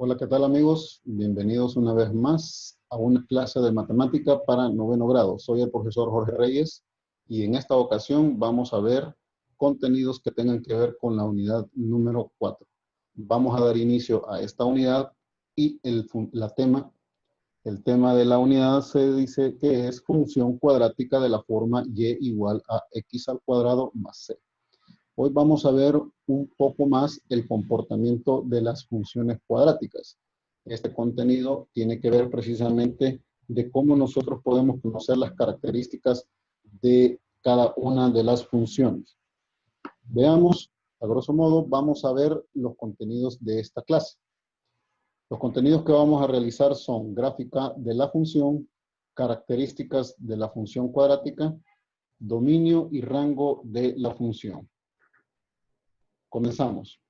Hola, ¿qué tal amigos? Bienvenidos una vez más a una clase de matemática para noveno grado. Soy el profesor Jorge Reyes y en esta ocasión vamos a ver contenidos que tengan que ver con la unidad número 4. Vamos a dar inicio a esta unidad y el tema de la unidad se dice que es función cuadrática de la forma y igual a x al cuadrado más c. Hoy vamos a ver un poco más el comportamiento de las funciones cuadráticas. Este contenido tiene que ver precisamente de cómo nosotros podemos conocer las características de cada una de las funciones. Veamos, a grosso modo, vamos a ver los contenidos de esta clase. Los contenidos que vamos a realizar son gráfica de la función, características de la función cuadrática, dominio y rango de la función. Comenzamos.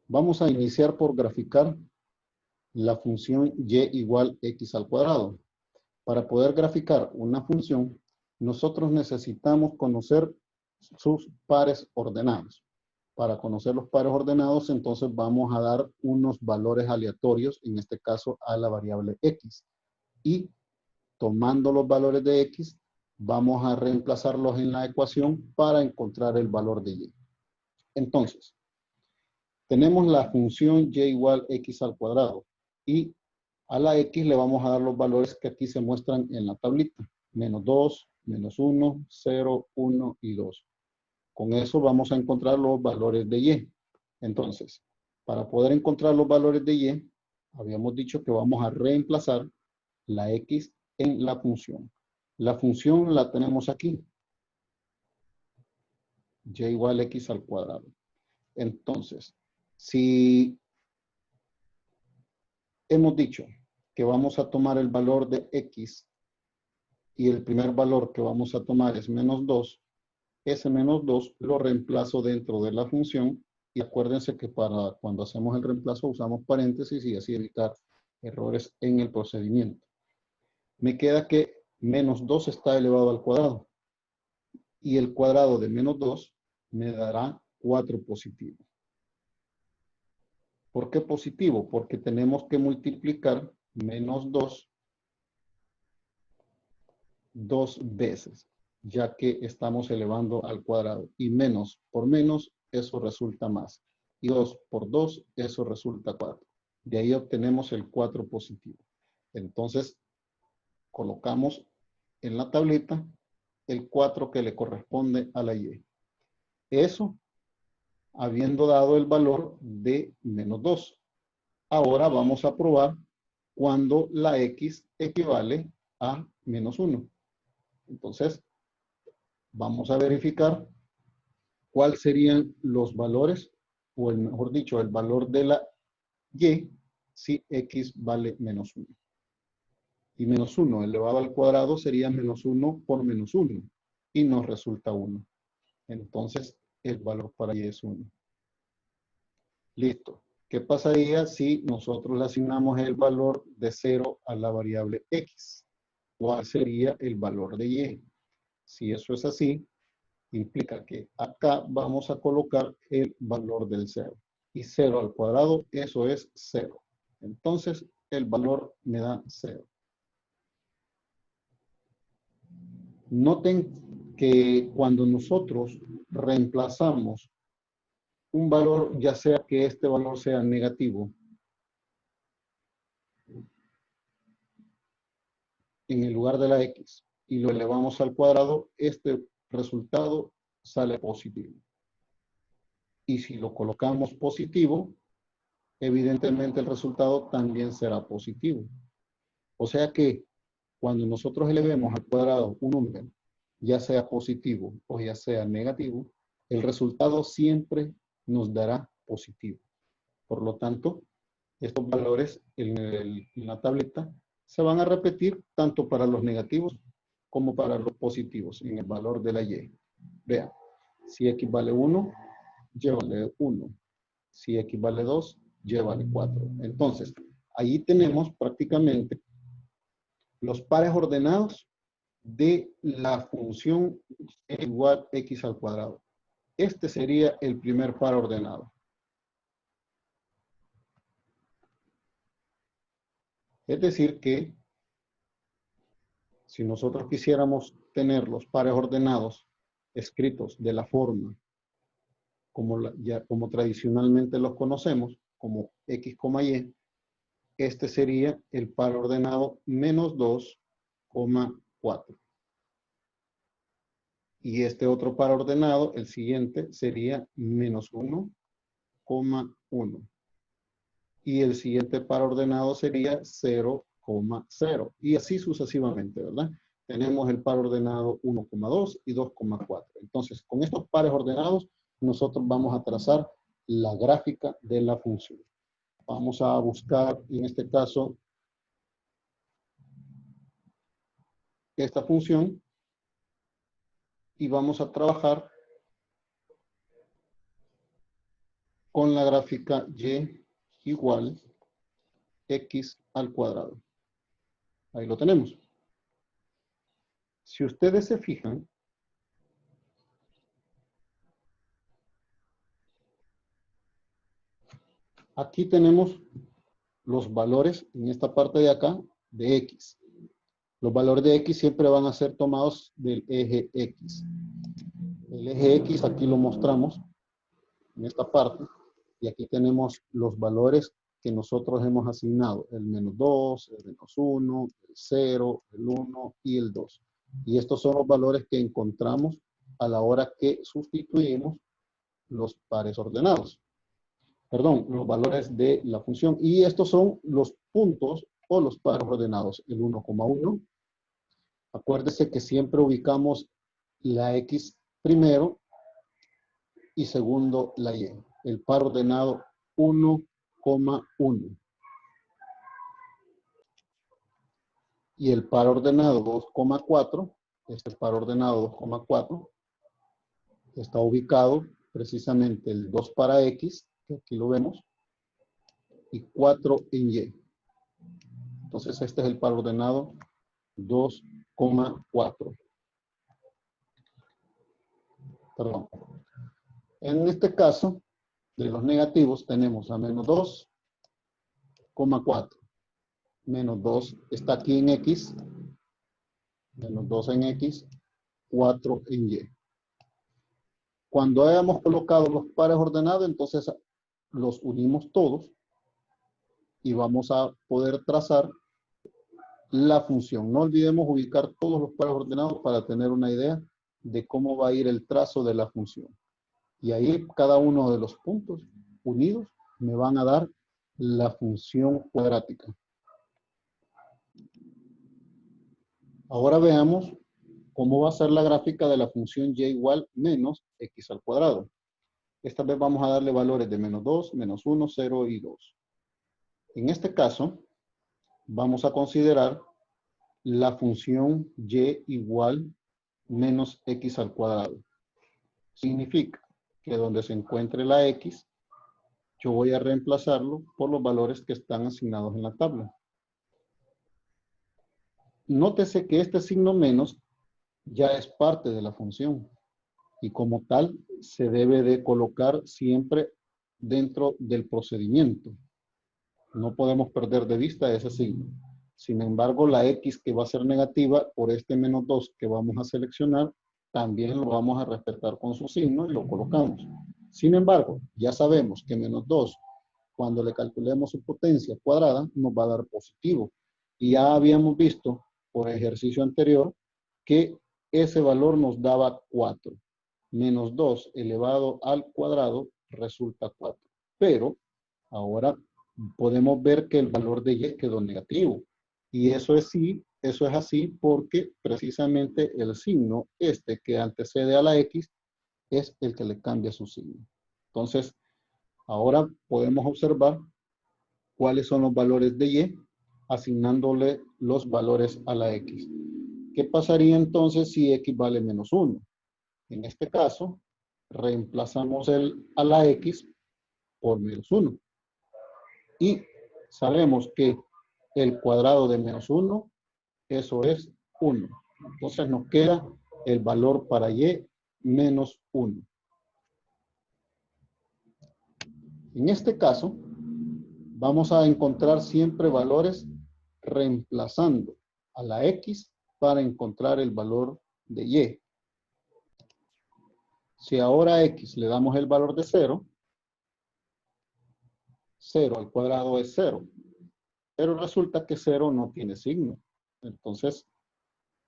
Vamos a iniciar por graficar la función y igual x al cuadrado. Para poder graficar una función, nosotros necesitamos conocer sus pares ordenados. Para conocer los pares ordenados, entonces vamos a dar unos valores aleatorios, en este caso a la variable x. Y tomando los valores de x, vamos a reemplazarlos en la ecuación para encontrar el valor de y. Entonces, tenemos la función y igual x al cuadrado y a la x le vamos a dar los valores que aquí se muestran en la tablita. Menos 2, menos 1, 0, 1 y 2. Con eso vamos a encontrar los valores de y. Entonces, para poder encontrar los valores de y, habíamos dicho que vamos a reemplazar la x en la función. La función la tenemos aquí. Y igual x al cuadrado. Entonces, si hemos dicho que vamos a tomar el valor de x y el primer valor que vamos a tomar es menos 2, ese menos 2 lo reemplazo dentro de la función y acuérdense que para cuando hacemos el reemplazo usamos paréntesis y así evitar errores en el procedimiento. Me queda que menos 2 está elevado al cuadrado y el cuadrado de menos 2 me dará 4 positivo. ¿Por qué positivo? Porque tenemos que multiplicar menos 2 dos veces, ya que estamos elevando al cuadrado. Y menos por menos, eso resulta más. Y 2 por 2, eso resulta 4. De ahí obtenemos el 4 positivo. Entonces, colocamos en la tablita el 4 que le corresponde a la y. Eso habiendo dado el valor de menos 2. Ahora vamos a probar cuando la x equivale a menos 1. Entonces, vamos a verificar cuáles serían los valores, o el mejor dicho, el valor de la y si x vale menos 1. Y menos 1 elevado al cuadrado sería menos 1 por menos 1. Y nos resulta 1. Entonces, el valor para y es 1. Listo. ¿Qué pasaría si nosotros le asignamos el valor de 0 a la variable x? ¿Cuál sería el valor de y? Si eso es así, implica que acá vamos a colocar el valor del 0. Y 0 al cuadrado, eso es 0. Entonces, el valor me da 0. Noten que cuando nosotros reemplazamos un valor, ya sea que este valor sea negativo, en el lugar de la x, y lo elevamos al cuadrado, este resultado sale positivo. Y si lo colocamos positivo, evidentemente el resultado también será positivo. O sea que cuando nosotros elevemos al cuadrado un número, ya sea positivo o ya sea negativo, el resultado siempre nos dará positivo. Por lo tanto, estos valores en la tableta se van a repetir tanto para los negativos como para los positivos en el valor de la y. Vean, si x vale 1, y vale 1. Si x vale 2, y vale 4. Entonces, ahí tenemos prácticamente los pares ordenados de la función igual x al cuadrado. Este sería el primer par ordenado. Es decir que si nosotros quisiéramos tener los pares ordenados escritos de la forma como tradicionalmente los conocemos, como X, Y, este sería el par ordenado menos 2,4. Y este otro par ordenado, el siguiente, sería menos 1,1. Y el siguiente par ordenado sería 0,0. Y así sucesivamente, ¿verdad? Tenemos el par ordenado 1,2 y 2,4. Entonces, con estos pares ordenados, nosotros vamos a trazar la gráfica de la función. Vamos a buscar, en este caso, esta función y vamos a trabajar con la gráfica y igual x al cuadrado. Ahí lo tenemos. Si ustedes se fijan, aquí tenemos los valores en esta parte de acá de x. Los valores de x siempre van a ser tomados del eje x. El eje x aquí lo mostramos en esta parte y aquí tenemos los valores que nosotros hemos asignado, el menos 2, el menos 1, el 0, el 1 y el 2. Y estos son los valores que encontramos a la hora que sustituimos los pares ordenados. Perdón, los valores de la función. Y estos son los puntos o los pares ordenados. El 1,1. Acuérdese que siempre ubicamos la X primero y segundo la Y. El par ordenado 1,1. Y el par ordenado 2,4, este par ordenado 2,4, está ubicado precisamente el 2 para X, que aquí lo vemos, y 4 en Y. Entonces este es el par ordenado 2,4. Perdón. En este caso, de los negativos tenemos a menos 2,4. Menos 2 está aquí en X, menos 2 en X, 4 en Y. Cuando hayamos colocado los pares ordenados, entonces los unimos todos y vamos a poder trazar la función. No olvidemos ubicar todos los pares ordenados para tener una idea de cómo va a ir el trazo de la función. Y ahí cada uno de los puntos unidos me van a dar la función cuadrática. Ahora veamos cómo va a ser la gráfica de la función y igual menos x al cuadrado. Esta vez vamos a darle valores de menos 2, menos 1, 0 y 2. En este caso, vamos a considerar la función y igual menos x al cuadrado. Significa que donde se encuentre la x, yo voy a reemplazarlo por los valores que están asignados en la tabla. Nótese que este signo menos ya es parte de la función y como tal se debe de colocar siempre dentro del procedimiento. No podemos perder de vista ese signo. Sin embargo, la x que va a ser negativa por este menos 2 que vamos a seleccionar, también lo vamos a respetar con su signo y lo colocamos. Sin embargo, ya sabemos que menos 2, cuando le calculemos su potencia cuadrada, nos va a dar positivo. Y ya habíamos visto por ejercicio anterior que ese valor nos daba 4. Menos 2 elevado al cuadrado resulta 4. Pero ahora podemos ver que el valor de y quedó negativo. Y eso es así porque precisamente el signo este que antecede a la x es el que le cambia su signo. Entonces, ahora podemos observar cuáles son los valores de y asignándole los valores a la x. ¿Qué pasaría entonces si x vale menos 1? En este caso, reemplazamos a la x por menos 1. Y sabemos que el cuadrado de menos 1, eso es 1. Entonces nos queda el valor para y menos 1. En este caso, vamos a encontrar siempre valores reemplazando a la X para encontrar el valor de Y. Si ahora a X le damos el valor de 0, 0 al cuadrado es 0. Pero resulta que 0 no tiene signo. Entonces,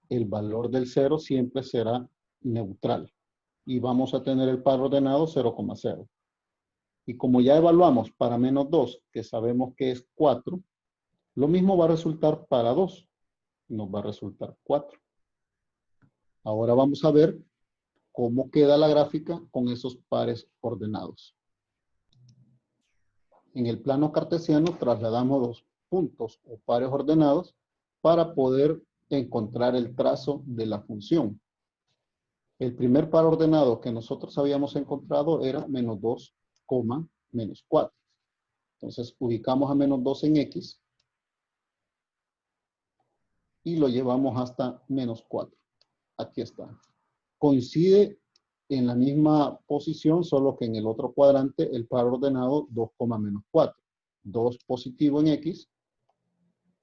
el valor del 0 siempre será neutral. Y vamos a tener el par ordenado 0,0. Y como ya evaluamos para menos 2, que sabemos que es 4, lo mismo va a resultar para 2. Nos va a resultar 4. Ahora vamos a ver cómo queda la gráfica con esos pares ordenados. En el plano cartesiano trasladamos los puntos o pares ordenados para poder encontrar el trazo de la función. El primer par ordenado que nosotros habíamos encontrado era menos 2, menos 4. Entonces ubicamos a menos 2 en X y lo llevamos hasta menos 4. Aquí está. Coincide en la misma posición, solo que en el otro cuadrante el par ordenado 2, menos 4. 2 positivo en X,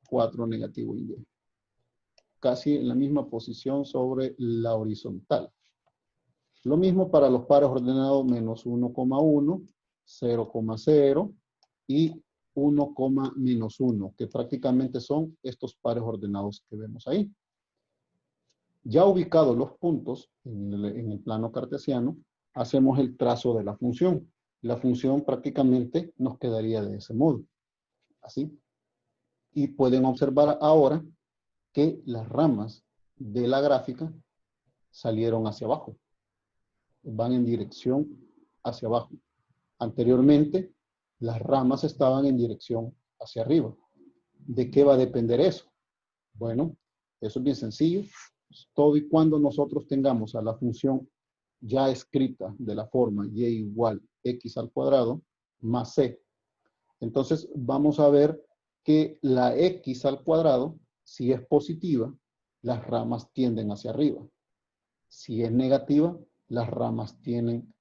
4 negativo en Y. Casi en la misma posición sobre la horizontal. Lo mismo para los pares ordenados menos 1,1, 0,0 y 1, menos 1, que prácticamente son estos pares ordenados que vemos ahí. Ya ubicados los puntos en el plano cartesiano, hacemos el trazo de la función. La función prácticamente nos quedaría de ese modo. Así. Y pueden observar ahora que las ramas de la gráfica salieron hacia abajo. Van en dirección hacia abajo. Anteriormente, las ramas estaban en dirección hacia arriba. ¿De qué va a depender eso? Bueno, eso es bien sencillo. Todo y cuando nosotros tengamos a la función ya escrita de la forma y igual x al cuadrado más c. Entonces vamos a ver que la x al cuadrado, si es positiva, las ramas tienden hacia arriba. Si es negativa, las ramas tienden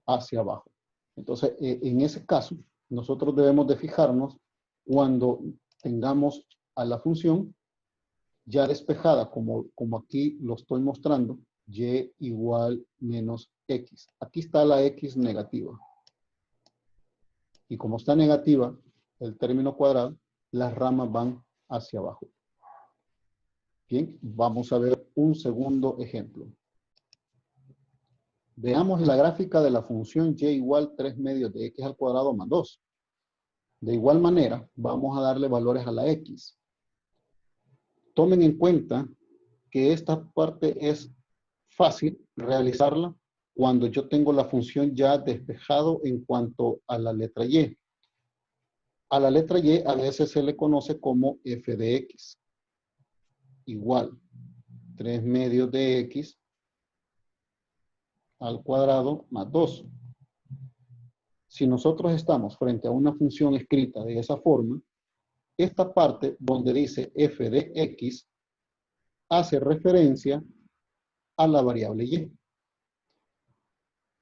hacia abajo. Entonces, en ese caso, nosotros debemos de fijarnos cuando tengamos a la función ya despejada, como aquí lo estoy mostrando, y igual menos x. Aquí está la x negativa. Y como está negativa el término cuadrado, las ramas van hacia abajo. Bien, vamos a ver un segundo ejemplo. Veamos la gráfica de la función y igual 3 medios de x al cuadrado más 2. De igual manera, vamos a darle valores a la x. Tomen en cuenta que esta parte es fácil realizarla cuando yo tengo la función ya despejado en cuanto a la letra y. A la letra y a veces se le conoce como f de x. Igual 3 medios de x al cuadrado más 2. Si nosotros estamos frente a una función escrita de esa forma, esta parte donde dice f de x hace referencia a la variable y.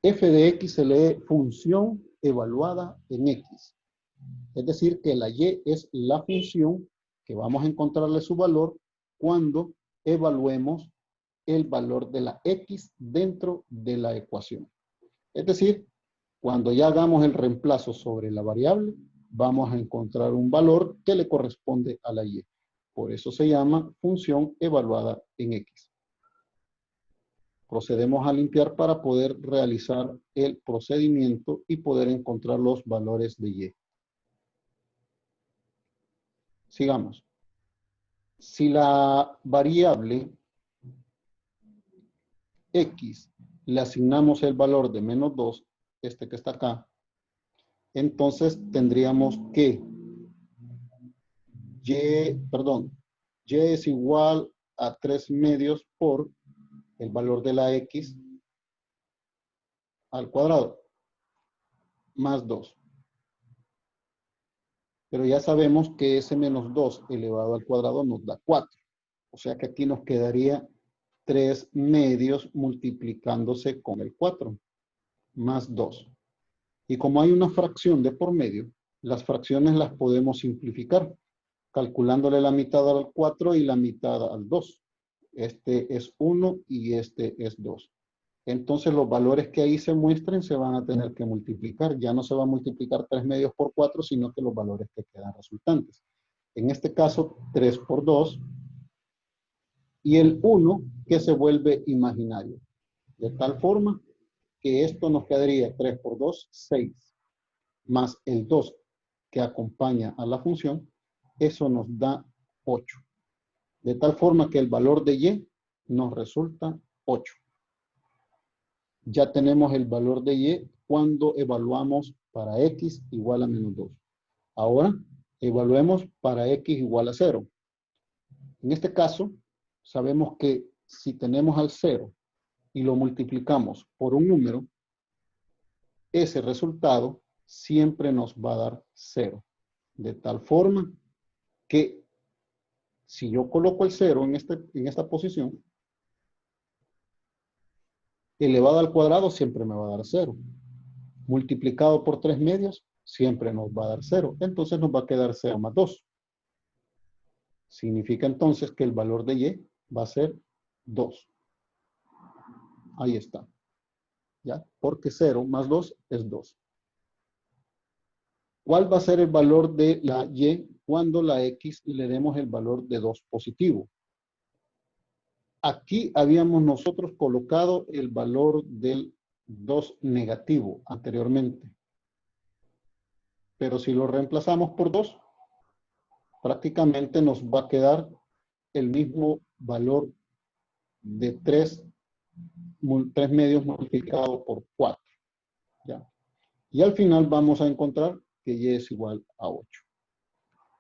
F de x se lee función evaluada en x. Es decir, que la y es la función que vamos a encontrarle su valor cuando evaluemos el valor de la x dentro de la ecuación. Es decir, cuando ya hagamos el reemplazo sobre la variable, vamos a encontrar un valor que le corresponde a la y. Por eso se llama función evaluada en x. Procedemos a limpiar para poder realizar el procedimiento y poder encontrar los valores de y. Sigamos. Si la variable x le asignamos el valor de menos 2, este que está acá, entonces tendríamos que y es igual a 3 medios por el valor de la x al cuadrado, más 2. Pero ya sabemos que ese menos 2 elevado al cuadrado nos da 4. O sea que aquí nos quedaría 3 medios multiplicándose con el 4, más 2. Y como hay una fracción de por medio, las fracciones las podemos simplificar. calculándole la mitad al 4 y la mitad al 2. Este es 1 y este es 2. Entonces los valores que ahí se muestren se van a tener que multiplicar. Ya no se va a multiplicar 3 medios por 4, sino que los valores que quedan resultantes. En este caso, 3 por 2. Y el 1 que se vuelve imaginario. De tal forma que esto nos quedaría 3 por 2, 6. Más el 2 que acompaña a la función, eso nos da 8. De tal forma que el valor de y nos resulta 8. Ya tenemos el valor de y cuando evaluamos para x igual a menos 2. Ahora, evaluemos para x igual a 0. En este caso, sabemos que si tenemos al 0 y lo multiplicamos por un número, ese resultado siempre nos va a dar 0. De tal forma que si yo coloco el 0 en esta posición, elevado al cuadrado siempre me va a dar 0. Multiplicado por 3 medios, siempre nos va a dar 0. Entonces nos va a quedar 0 más 2. Significa entonces que el valor de y va a ser 2. Ahí está. ¿Ya? Porque 0 más 2 es 2. ¿Cuál va a ser el valor de la y cuando la x le demos el valor de 2 positivo? Aquí habíamos nosotros colocado el valor del 2 negativo anteriormente. Pero si lo reemplazamos por 2, prácticamente nos va a quedar el mismo valor de 3 medios multiplicado por 4. ¿Ya? Y al final vamos a encontrar que y es igual a 8.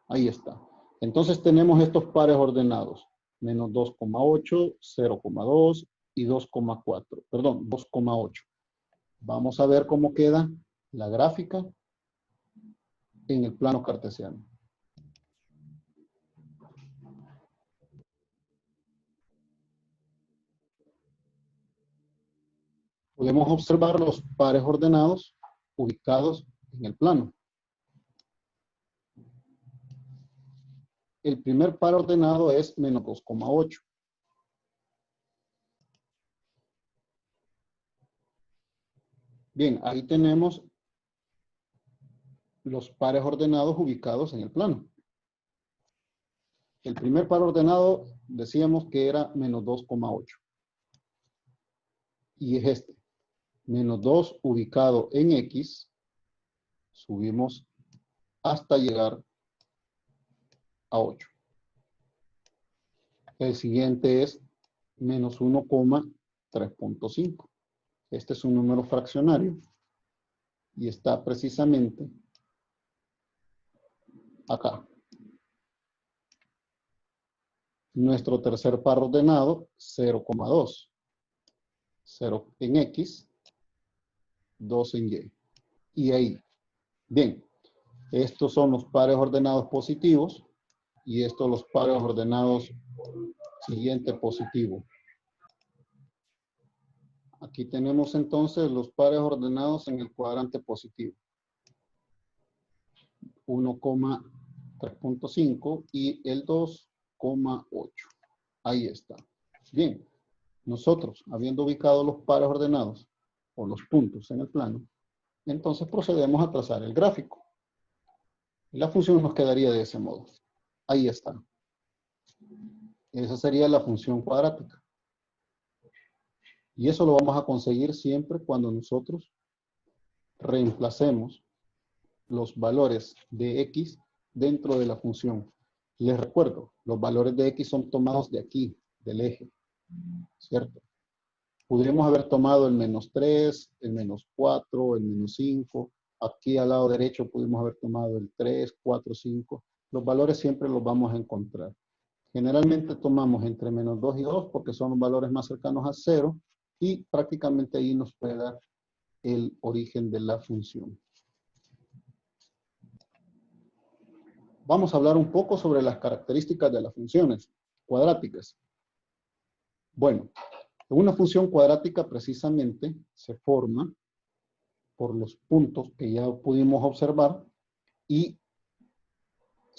Ahí está. Entonces tenemos estos pares ordenados. Menos 2,8, 0,2 y 2,4. Perdón, 2,8. Vamos a ver cómo queda la gráfica en el plano cartesiano. Podemos observar los pares ordenados ubicados en el plano. El primer par ordenado es menos 2,8. Bien, ahí tenemos los pares ordenados ubicados en el plano. El primer par ordenado decíamos que era menos 2,8. Y es este. Menos 2 ubicado en X. Subimos hasta llegar a 8. El siguiente es menos 1,3.5. Este es un número fraccionario. Y está precisamente acá. Nuestro tercer par ordenado, 0,2. 0 en X, 2 en Y. Y ahí. Bien, estos son los pares ordenados positivos y estos los pares ordenados siguiente positivo. Aquí tenemos entonces los pares ordenados en el cuadrante positivo. 1,3.5 y el 2,8. Ahí está. Bien, nosotros, habiendo ubicado los pares ordenados o los puntos en el plano, entonces procedemos a trazar el gráfico. La función nos quedaría de ese modo. Ahí está. Esa sería la función cuadrática. Y eso lo vamos a conseguir siempre cuando nosotros reemplacemos los valores de x dentro de la función. Les recuerdo, los valores de x son tomados de aquí, del eje, ¿cierto? Podríamos haber tomado el menos 3, el menos 4, el menos 5. Aquí al lado derecho pudimos haber tomado el 3, 4, 5. Los valores siempre los vamos a encontrar. Generalmente tomamos entre menos 2 y 2 porque son los valores más cercanos a 0 y prácticamente ahí nos puede dar el origen de la función. Vamos a hablar un poco sobre las características de las funciones cuadráticas. Bueno, una función cuadrática precisamente se forma por los puntos que ya pudimos observar y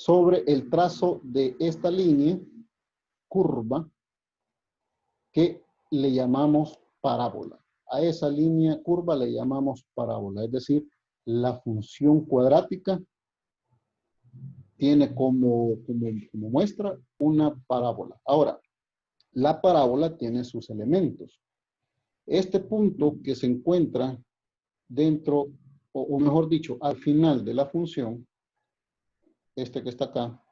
sobre el trazo de esta línea curva que le llamamos parábola. A esa línea curva le llamamos parábola, es decir, la función cuadrática tiene como muestra una parábola. Ahora, la parábola tiene sus elementos. Este punto que se encuentra dentro, o mejor dicho, al final de la función, este que está acá,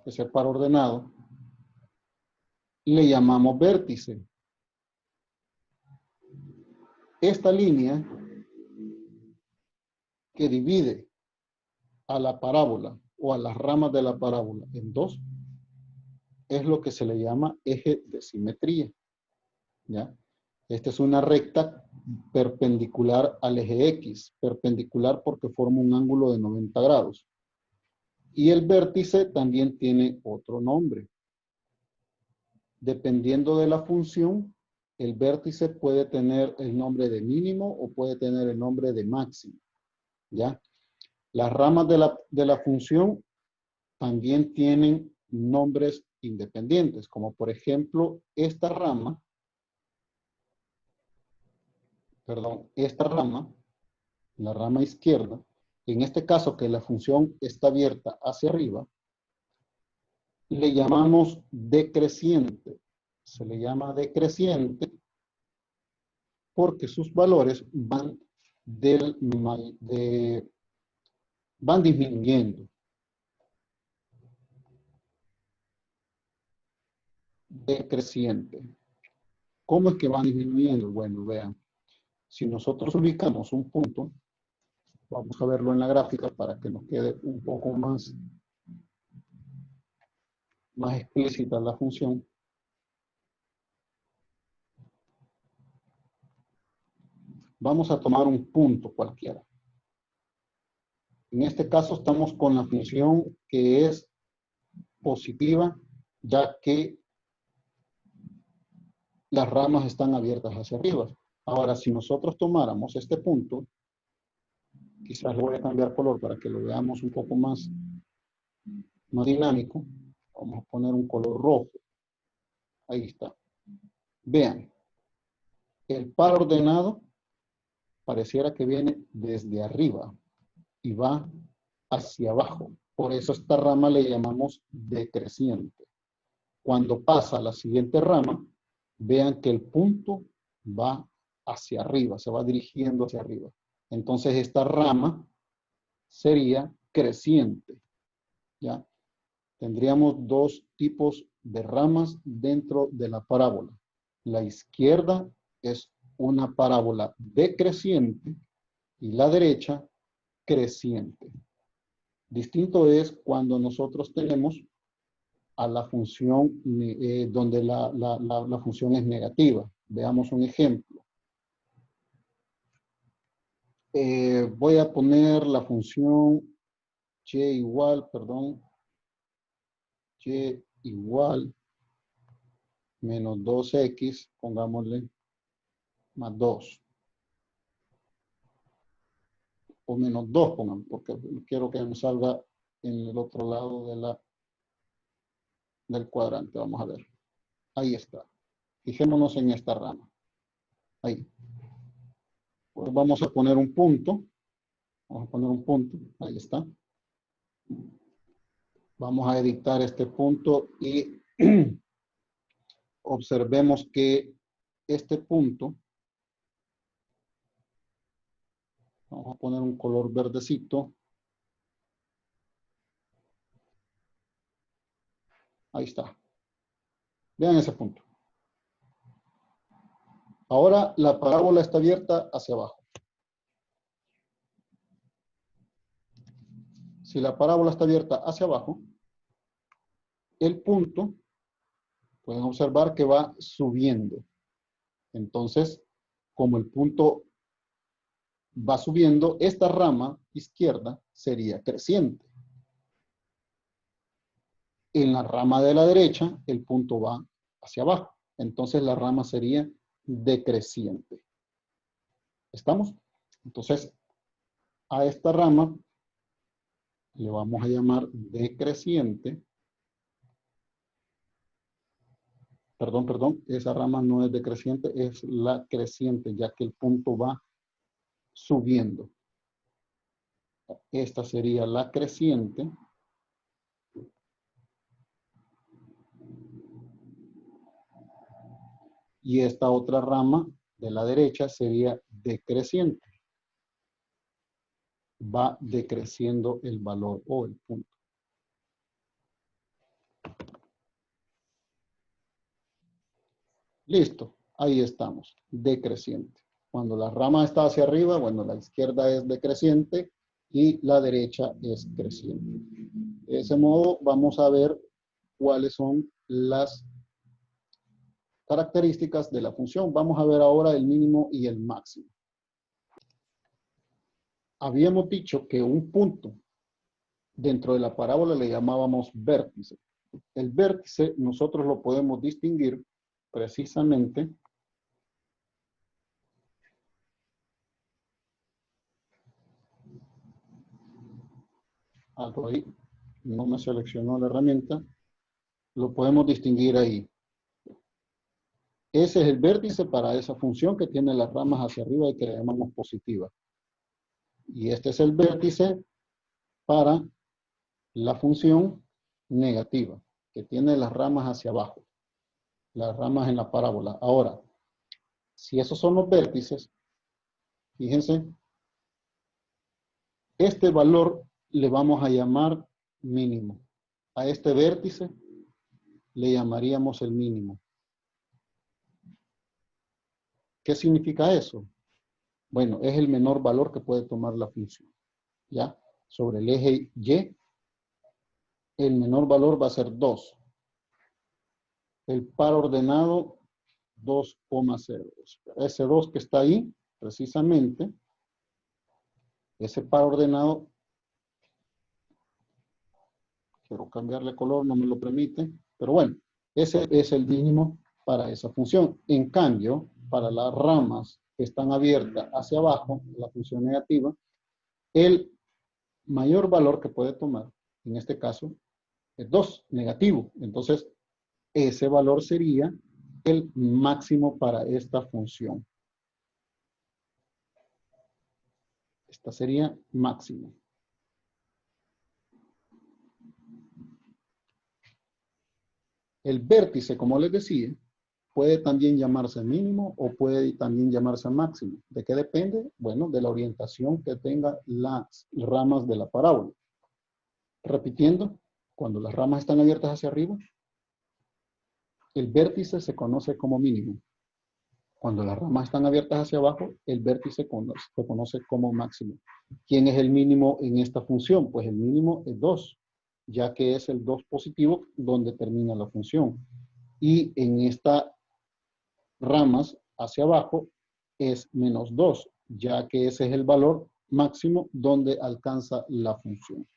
que es el par ordenado, le llamamos vértice. Esta línea que divide a la parábola o a las ramas de la parábola en dos, es lo que se le llama eje de simetría, ¿ya? Esta es una recta perpendicular al eje X, perpendicular porque forma un ángulo de 90 grados. Y el vértice también tiene otro nombre. Dependiendo de la función, el vértice puede tener el nombre de mínimo o puede tener el nombre de máximo, ¿ya? Las ramas de la función también tienen nombres independientes, como por ejemplo esta rama, la rama izquierda, en este caso que la función está abierta hacia arriba, le llamamos decreciente. Se le llama decreciente porque sus valores van disminuyendo. Decreciente. ¿Cómo es que van disminuyendo? Bueno, vean. Si nosotros ubicamos un punto, vamos a verlo en la gráfica para que nos quede un poco más explícita la función. Vamos a tomar un punto cualquiera. En este caso estamos con la función que es positiva, ya que las ramas están abiertas hacia arriba. Ahora, si nosotros tomáramos este punto, quizás le voy a cambiar color para que lo veamos un poco más dinámico. Vamos a poner un color rojo. Ahí está. Vean, el par ordenado pareciera que viene desde arriba y va hacia abajo. Por eso esta rama le llamamos decreciente. Cuando pasa a la siguiente rama, vean que el punto va hacia arriba, se va dirigiendo hacia arriba. Entonces esta rama sería creciente, ¿ya? Tendríamos dos tipos de ramas dentro de la parábola. La izquierda es una parábola decreciente y la derecha creciente. Distinto es cuando nosotros tenemos a la función donde la función es negativa. Veamos un ejemplo. Voy a poner la función y igual menos 2x, pongámosle, más 2. O menos 2, pongamos, porque quiero que me salga en el otro lado del cuadrante. Vamos a ver. Ahí está. Fijémonos en esta rama. Ahí. Pues vamos a poner un punto. Vamos a poner un punto. Ahí está. Vamos a editar este punto y observemos que este punto, vamos a poner un color verdecito. Ahí está. Vean ese punto. Ahora la parábola está abierta hacia abajo. Si la parábola está abierta hacia abajo, el punto, pueden observar que va subiendo. Entonces, como el punto va subiendo, esta rama izquierda sería creciente. En la rama de la derecha, el punto va hacia abajo. Entonces, la rama sería decreciente. ¿Estamos? Entonces, A esta rama le vamos a llamar decreciente. Perdón, esa rama no es decreciente, es la creciente, ya que el punto va subiendo. Esta sería la creciente. Y esta otra rama de la derecha sería decreciente. Va decreciendo el valor o el punto. Listo, ahí estamos, decreciente. Cuando la rama está hacia arriba, bueno, la izquierda es decreciente y la derecha es creciente. De ese modo vamos a ver cuáles son las características de la función. Vamos a ver ahora el mínimo y el máximo. Habíamos dicho que un punto dentro de la parábola le llamábamos vértice. El vértice nosotros lo podemos distinguir precisamente algo ahí, no me seleccionó la herramienta, lo podemos distinguir ahí. Ese es el vértice para esa función que tiene las ramas hacia arriba y que le llamamos positiva. Y este es el vértice para la función negativa, que tiene las ramas hacia abajo, las ramas en la parábola. Ahora, si esos son los vértices, fíjense, este valor le vamos a llamar mínimo. A este vértice le llamaríamos el mínimo. ¿Qué significa eso? Bueno, es el menor valor que puede tomar la función. ¿Ya? Sobre el eje Y, el menor valor va a ser 2. El par ordenado, 2,0. Ese 2 que está ahí, precisamente, ese par ordenado, quiero cambiarle color, no me lo permite, pero bueno, ese es el mínimo para esa función. En cambio, para las ramas que están abiertas hacia abajo, la función negativa, el mayor valor que puede tomar, en este caso, es 2, negativo. Entonces, ese valor sería el máximo para esta función. Esta sería máximo. El vértice, como les decía, puede también llamarse mínimo o puede también llamarse máximo. ¿De qué depende? Bueno, de la orientación que tenga las ramas de la parábola. Repitiendo, cuando las ramas están abiertas hacia arriba, el vértice se conoce como mínimo. Cuando las ramas están abiertas hacia abajo, el vértice se conoce como máximo. ¿Quién es el mínimo en esta función? Pues el mínimo es 2, ya que es el 2 positivo donde termina la función. Y en estas ramas hacia abajo es menos 2, ya que ese es el valor máximo donde alcanza la función.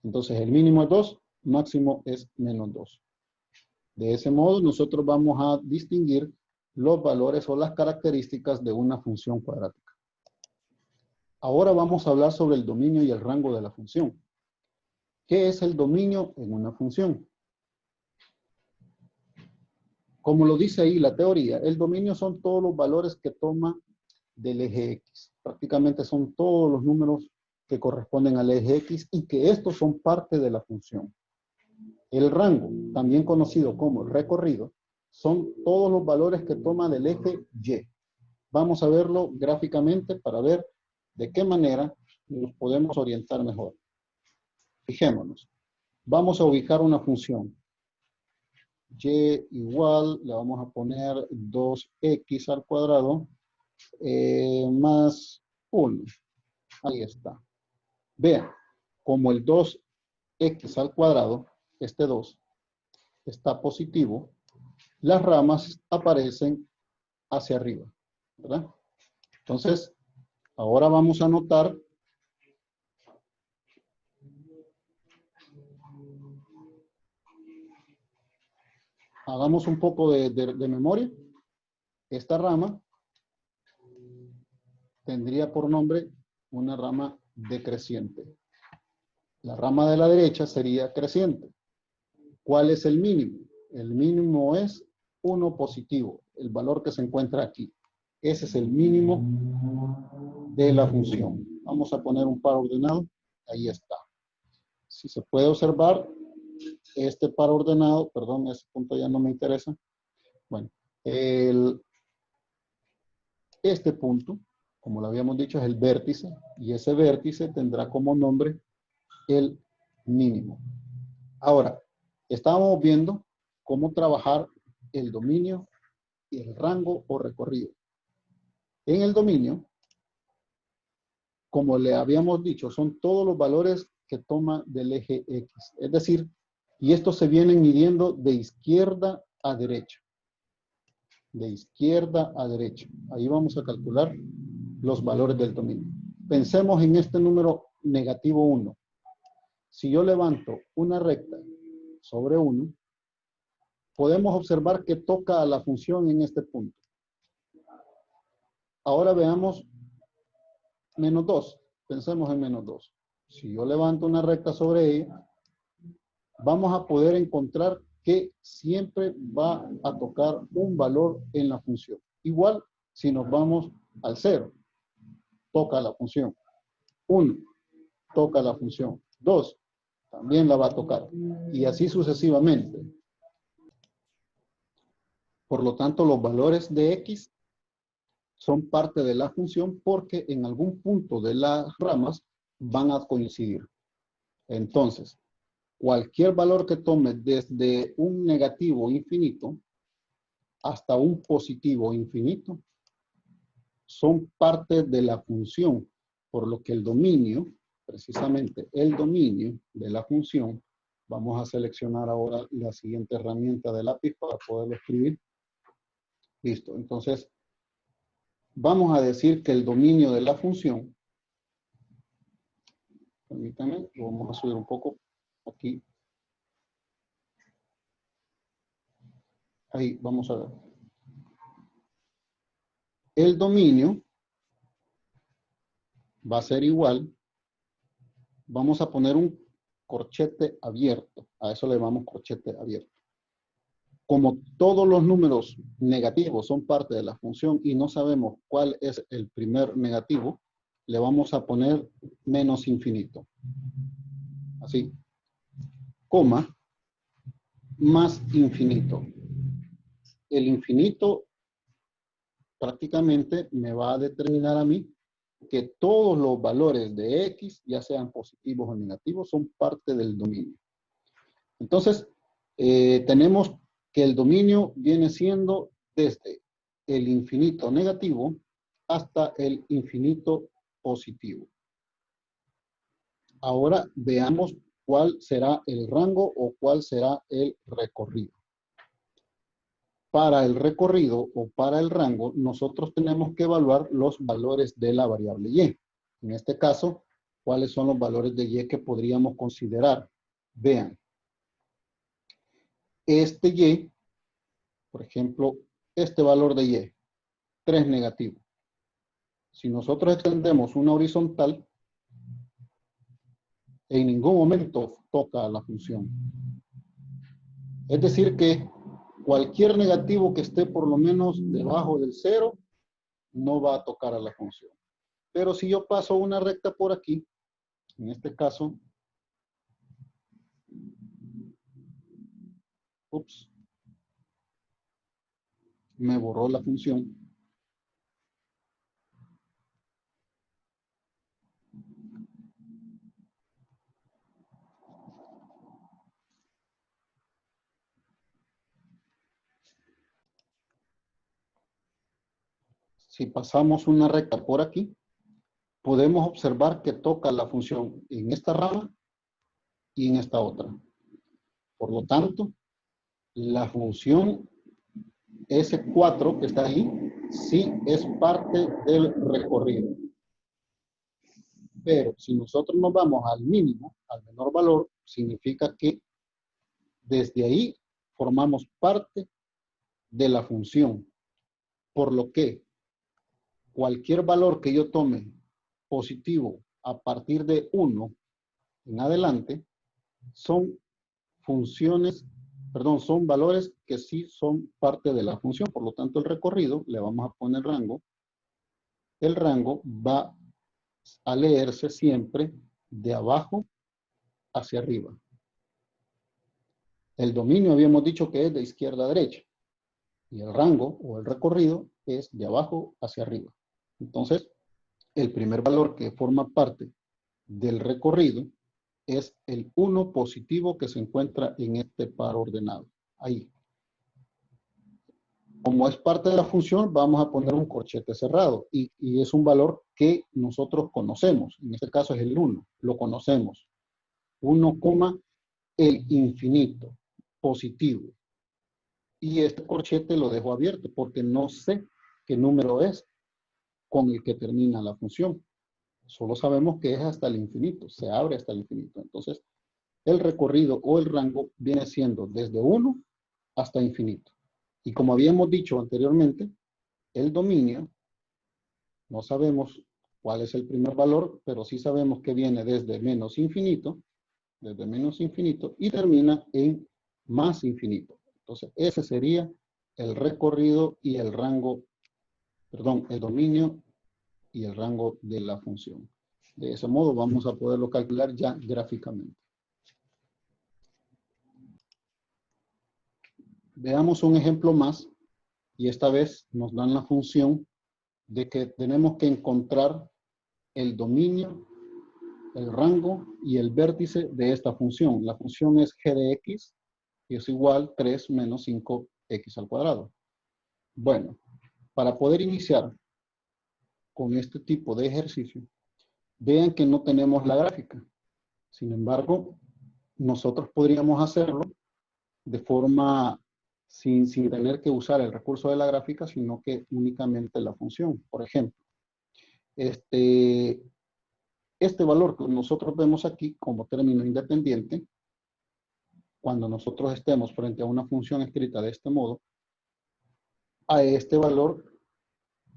Entonces el mínimo es 2, máximo es menos 2. De ese modo nosotros vamos a distinguir los valores o las características de una función cuadrática. Ahora vamos a hablar sobre el dominio y el rango de la función. ¿Qué es el dominio en una función? Como lo dice ahí la teoría, el dominio son todos los valores que toma del eje X. Prácticamente son todos los números que corresponden al eje X y que estos son parte de la función. El rango, también conocido como el recorrido, son todos los valores que toma del eje Y. Vamos a verlo gráficamente para ver de qué manera nos podemos orientar mejor. Fijémonos. Vamos a ubicar una función. Y igual, le vamos a poner 2x al cuadrado más 1. Ahí está. Vean, como el 2x al cuadrado, este 2, está positivo, las ramas aparecen hacia arriba, ¿verdad? Entonces, ahora vamos a anotar hagamos un poco de memoria. Esta rama tendría por nombre una rama decreciente. La rama de la derecha sería creciente. ¿Cuál es el mínimo? El mínimo es 1 positivo, el valor que se encuentra aquí. Ese es el mínimo de la función. Vamos a poner un par ordenado. Ahí está. Si se puede observar, este par ordenado, perdón, ese punto ya no me interesa. Bueno, este punto, como lo habíamos dicho, es el vértice, y ese vértice tendrá como nombre el mínimo. Ahora, estábamos viendo cómo trabajar el dominio y el rango o recorrido. En el dominio, como le habíamos dicho, son todos los valores que toma del eje X. Es decir, y estos se vienen midiendo de izquierda a derecha. De izquierda a derecha. Ahí vamos a calcular los valores del dominio. Pensemos en este número negativo 1. Si yo levanto una recta sobre 1, podemos observar que toca a la función en este punto. Ahora veamos menos 2. Pensemos en menos 2. Si yo levanto una recta sobre ella, vamos a poder encontrar que siempre va a tocar un valor en la función. Igual si nos vamos al 0, toca la función. 1, toca la función. 2, también la va a tocar. Y así sucesivamente. Por lo tanto, los valores de X son parte de la función porque en algún punto de las ramas van a coincidir. Entonces, cualquier valor que tome desde un negativo infinito hasta un positivo infinito son parte de la función, por lo que el dominio, precisamente el dominio de la función, vamos a seleccionar ahora la siguiente herramienta de lápiz para poderlo escribir. Listo, entonces vamos a decir que el dominio de la función, permítanme, lo vamos a subir un poco aquí. Ahí, vamos a ver. El dominio va a ser igual. Vamos a poner un corchete abierto. A eso le llamamos corchete abierto. Como todos los números negativos son parte de la función y no sabemos cuál es el primer negativo, le vamos a poner menos infinito. Así. Coma, más infinito. El infinito prácticamente me va a determinar a mí que todos los valores de X, ya sean positivos o negativos, son parte del dominio. Entonces, tenemos que el dominio viene siendo desde el infinito negativo hasta el infinito positivo. Ahora veamos cuál será el rango o cuál será el recorrido. Para el recorrido o para el rango, nosotros tenemos que evaluar los valores de la variable y. En este caso, ¿cuáles son los valores de y que podríamos considerar? Vean. Este y, por ejemplo, este valor de y, 3 negativo. Si nosotros extendemos una horizontal, en ningún momento toca a la función. Es decir que cualquier negativo que esté por lo menos debajo del 0, no va a tocar a la función. Pero si yo paso una recta por aquí, en este caso, ups, me borró la función. Si pasamos una recta por aquí, podemos observar que toca la función en esta rama y en esta otra. Por lo tanto, la función S4 que está ahí, sí es parte del recorrido. Pero si nosotros nos vamos al mínimo, al menor valor, significa que desde ahí formamos parte de la función. Por lo que cualquier valor que yo tome positivo a partir de 1 en adelante son funciones, perdón, son valores que sí son parte de la función. Por lo tanto, el recorrido, le vamos a poner rango. El rango va a leerse siempre de abajo hacia arriba. El dominio habíamos dicho que es de izquierda a derecha. Y el rango o el recorrido es de abajo hacia arriba. Entonces, el primer valor que forma parte del recorrido es el 1 positivo que se encuentra en este par ordenado. Ahí. Como es parte de la función, vamos a poner un corchete cerrado. Y es un valor que nosotros conocemos. En este caso es el 1. Lo conocemos. 1, el infinito. Positivo. Y este corchete lo dejo abierto porque no sé qué número es con el que termina la función. Solo sabemos que es hasta el infinito, se abre hasta el infinito. Entonces, el recorrido o el rango viene siendo desde 1 hasta infinito. Y como habíamos dicho anteriormente, el dominio, no sabemos cuál es el primer valor, pero sí sabemos que viene desde menos infinito y termina en más infinito. Entonces, ese sería el recorrido y el rango, perdón, el dominio y el rango de la función. De ese modo vamos a poderlo calcular ya gráficamente. Veamos un ejemplo más y esta vez nos dan la función de que tenemos que encontrar el dominio, el rango y el vértice de esta función. La función es g de x y es igual 3 menos 5x al cuadrado. Bueno, para poder iniciar con este tipo de ejercicio, vean que no tenemos la gráfica. Sin embargo, nosotros podríamos hacerlo de forma sin tener que usar el recurso de la gráfica, sino que únicamente la función. Por ejemplo, este valor que nosotros vemos aquí como término independiente, cuando nosotros estemos frente a una función escrita de este modo, a este valor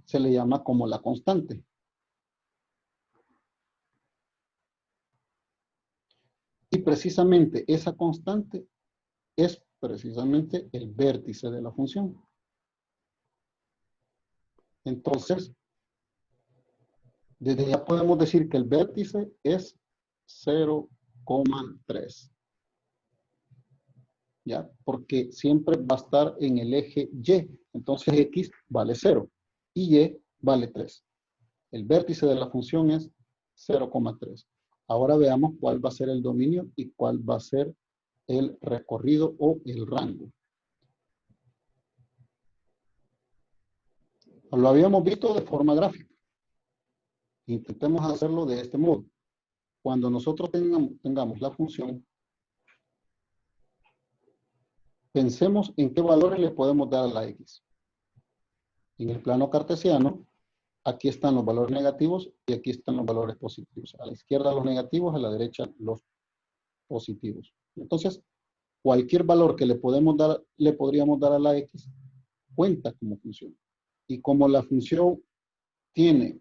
se le llama como la constante. Y precisamente esa constante es precisamente el vértice de la función. Entonces, desde ya podemos decir que el vértice es 0,3. ¿Ya? Porque siempre va a estar en el eje Y. Entonces X vale 0 y Y vale 3. El vértice de la función es 0,3. Ahora veamos cuál va a ser el dominio y cuál va a ser el recorrido o el rango. Lo habíamos visto de forma gráfica. Intentemos hacerlo de este modo. Cuando nosotros tengamos la función, pensemos en qué valores le podemos dar a la X. En el plano cartesiano, aquí están los valores negativos y aquí están los valores positivos. A la izquierda los negativos, a la derecha los positivos. Entonces, cualquier valor que le podríamos dar a la X cuenta como función. Y como la función tiene,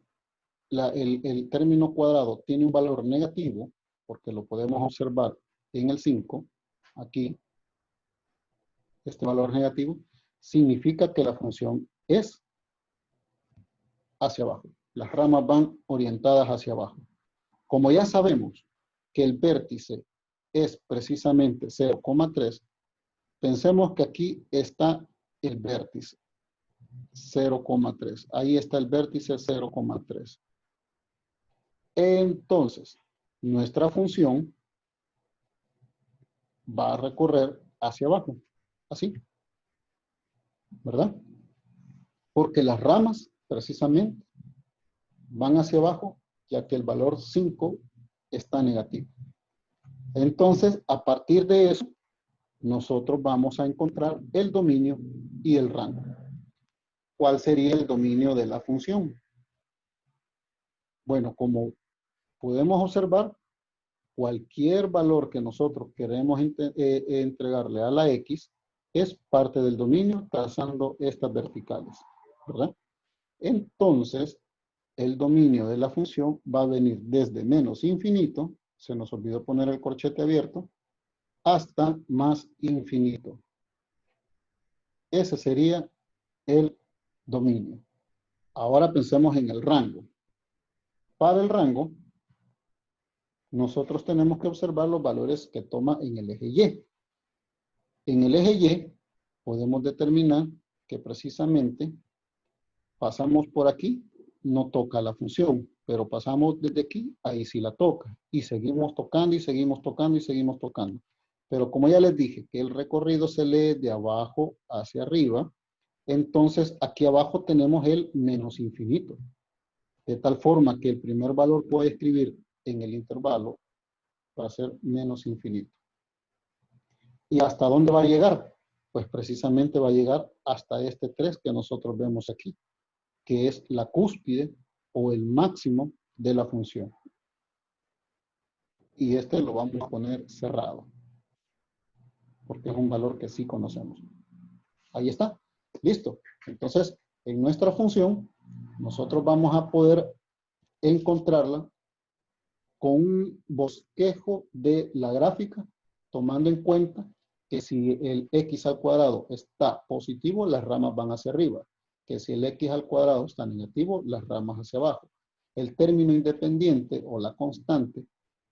el término cuadrado tiene un valor negativo, porque lo podemos observar en el 5, aquí, este valor negativo, significa que la función es hacia abajo. Las ramas van orientadas hacia abajo. Como ya sabemos que el vértice es precisamente 0,3, pensemos que aquí está el vértice 0,3. Ahí está el vértice 0,3. Entonces, nuestra función va a recorrer hacia abajo. Así. ¿Verdad? Porque las ramas, precisamente, van hacia abajo, ya que el valor 5 está negativo. Entonces, a partir de eso, nosotros vamos a encontrar el dominio y el rango. ¿Cuál sería el dominio de la función? Bueno, como podemos observar, cualquier valor que nosotros queremos entregarle a la X es parte del dominio trazando estas verticales, ¿verdad? Entonces, el dominio de la función va a venir desde menos infinito, se nos olvidó poner el corchete abierto, hasta más infinito. Ese sería el dominio. Ahora pensemos en el rango. Para el rango, nosotros tenemos que observar los valores que toma en el eje Y. En el eje Y podemos determinar que precisamente pasamos por aquí, no toca la función, pero pasamos desde aquí, ahí sí la toca. Y seguimos tocando y seguimos tocando y seguimos tocando. Pero como ya les dije, que el recorrido se lee de abajo hacia arriba, entonces aquí abajo tenemos el menos infinito. De tal forma que el primer valor puede escribir en el intervalo para ser menos infinito. ¿Y hasta dónde va a llegar? Pues precisamente va a llegar hasta este 3 que nosotros vemos aquí, que es la cúspide o el máximo de la función. Y este lo vamos a poner cerrado, porque es un valor que sí conocemos. Ahí está, listo. Entonces, en nuestra función, nosotros vamos a poder encontrarla con un bosquejo de la gráfica, tomando en cuenta que si el x al cuadrado está positivo, las ramas van hacia arriba. Que si el x al cuadrado está negativo, las ramas hacia abajo. El término independiente o la constante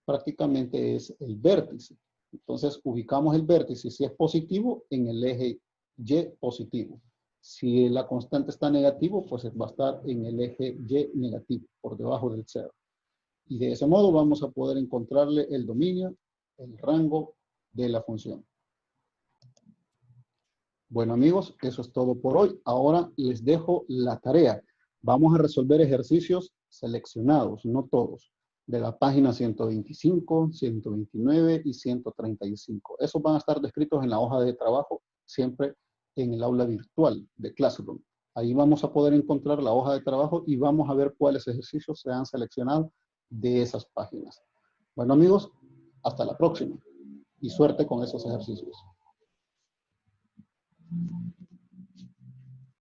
prácticamente es el vértice. Entonces ubicamos el vértice, si es positivo, en el eje Y positivo. Si la constante está negativo, pues va a estar en el eje Y negativo, por debajo del cero. Y de ese modo vamos a poder encontrarle el dominio, el rango de la función. Bueno amigos, eso es todo por hoy. Ahora les dejo la tarea. Vamos a resolver ejercicios seleccionados, no todos, de la página 125, 129 y 135. Esos van a estar descritos en la hoja de trabajo, siempre en el aula virtual de Classroom. Ahí vamos a poder encontrar la hoja de trabajo y vamos a ver cuáles ejercicios se han seleccionado de esas páginas. Bueno amigos, hasta la próxima y suerte con esos ejercicios.